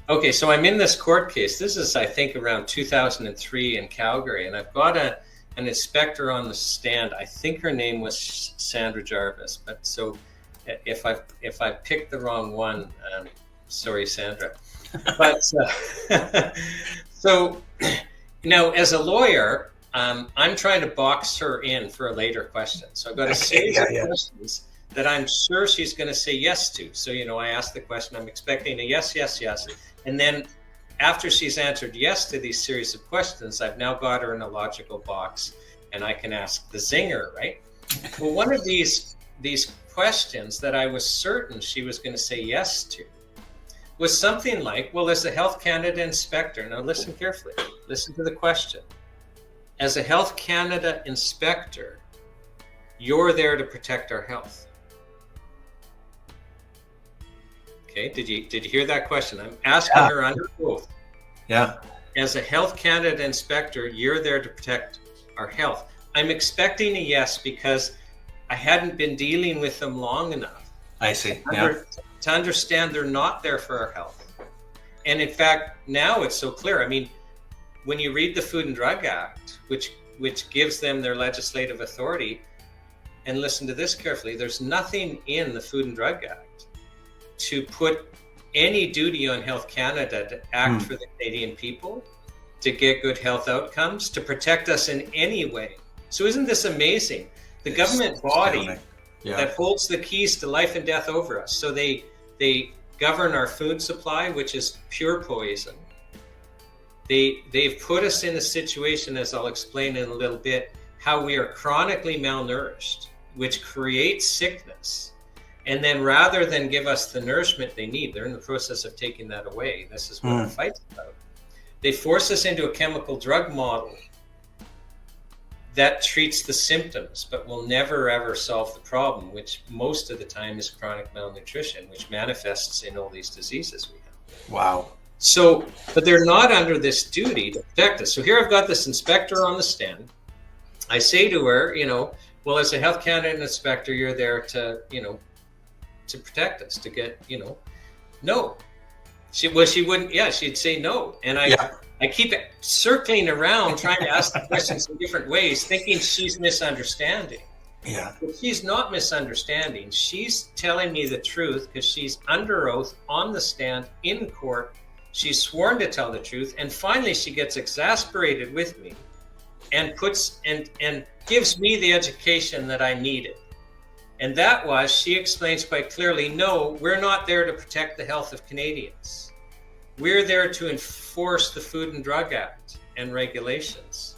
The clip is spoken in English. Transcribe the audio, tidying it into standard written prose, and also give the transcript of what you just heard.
Okay, so I'm in this court case. This is, I think, around 2003 in Calgary, and I've got an inspector on the stand. I think her name was Sandra Jarvis, but so if I picked the wrong one, sorry, Sandra. But so now, as a lawyer, I'm trying to box her in for a later question. So I've got a series of questions that I'm sure she's going to say yes to. So, I ask the question, I'm expecting a yes, yes, yes. And then after she's answered yes to these series of questions, I've now got her in a logical box and I can ask the zinger, right? Well, one of these questions that I was certain she was going to say yes to was something like, well, as a Health Canada inspector, now listen carefully, listen to the question. As a Health Canada inspector, you're there to protect our health. Okay, did you hear that question? I'm asking her under oath. Yeah. As a Health Canada inspector, you're there to protect our health. I'm expecting a yes because I hadn't been dealing with them long enough. I see. To understand they're not there for our health. And in fact, now it's so clear. I mean, when you read the Food and Drug Act, which gives them their legislative authority, and listen to this carefully, there's nothing in the Food and Drug Act to put any duty on Health Canada to act for the Canadian people, to get good health outcomes, to protect us in any way. So isn't this amazing? The government body that holds the keys to life and death over us. So they govern our food supply, which is pure poison. They've put us in a situation, as I'll explain in a little bit, how we are chronically malnourished, which creates sickness. And then rather than give us the nourishment they need, they're in the process of taking that away. This is what our fight's about. They force us into a chemical drug model that treats the symptoms, but will never ever solve the problem, which most of the time is chronic malnutrition, which manifests in all these diseases we have. Wow. So, but they're not under this duty to protect us. So here I've got this inspector on the stand. I say to her, well, as a Health Canada inspector, you're there to, to protect us, to get, no. She wouldn't, she'd say no. And I keep circling around trying to ask the questions in different ways, thinking she's misunderstanding. Yeah. But she's not misunderstanding. She's telling me the truth because she's under oath on the stand in court. She's sworn to tell the truth. And finally, she gets exasperated with me and gives me the education that I needed. And that was, she explains quite clearly, no, we're not there to protect the health of Canadians. We're there to enforce the Food and Drug Act and regulations.